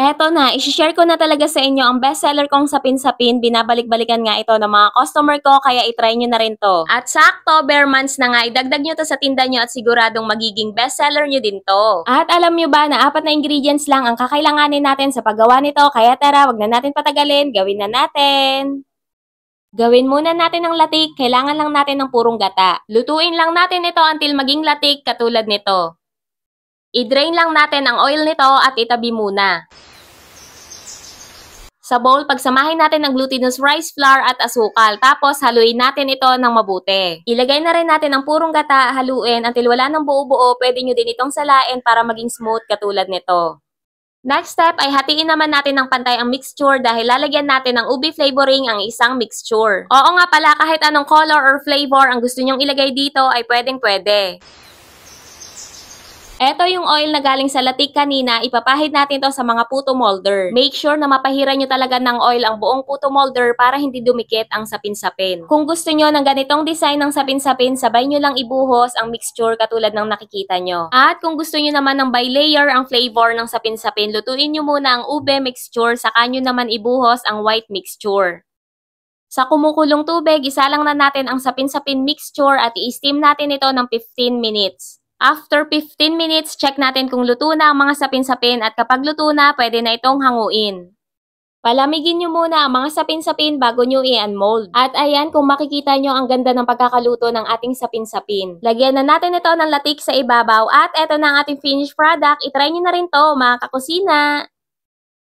Eto na, isi-share ko na talaga sa inyo ang bestseller kong sapin-sapin. Binabalik-balikan nga ito ng mga customer ko, kaya itry nyo na rin to. At sakto, bare months na nga, idagdag nyo to sa tinda nyo at siguradong magiging bestseller nyo din to. At alam nyo ba na 4 na ingredients lang ang kakailanganin natin sa paggawa nito, kaya tara, wag na natin patagalin, gawin na natin! Gawin muna natin ang latik, kailangan lang natin ng purong gata. Lutuin lang natin ito until maging latik katulad nito. I-drain lang natin ang oil nito at itabi muna. Sa bowl, pagsamahin natin ang glutinous rice flour at asukal, tapos haluin natin ito ng mabuti. Ilagay na rin natin ang purong gata, haluin until wala ng buo-buo, pwede nyo din itong salain para maging smooth katulad nito. Next step ay hatiin naman natin ng pantay ang mixture dahil lalagyan natin ng ubi flavoring ang isang mixture. Oo nga pala, kahit anong color or flavor ang gusto nyong ilagay dito ay pwedeng-pwede. Eto yung oil na galing sa latik kanina, ipapahid natin to sa mga puto molder. Make sure na mapahiran nyo talaga ng oil ang buong puto molder para hindi dumikit ang sapin-sapin. Kung gusto nyo ng ganitong design ng sapin-sapin, sabay nyo lang ibuhos ang mixture katulad ng nakikita nyo. At kung gusto nyo naman ng by layer ang flavor ng sapin-sapin, lutuin nyo muna ang ube mixture, saka nyo naman ibuhos ang white mixture. Sa kumukulong tubig, isa lang na natin ang sapin-sapin mixture at i-steam natin ito ng 15 minutes. After 15 minutes, check natin kung luto na ang mga sapin-sapin at kapag luto na, pwede na itong hanguin. Palamigin nyo muna ang mga sapin-sapin bago nyo i-unmold. At ayan, kung makikita nyo ang ganda ng pagkakaluto ng ating sapin-sapin. Lagyan na natin ito ng latik sa ibabaw at eto na ang ating finished product. I-try nyo na rin to, mga kakusina!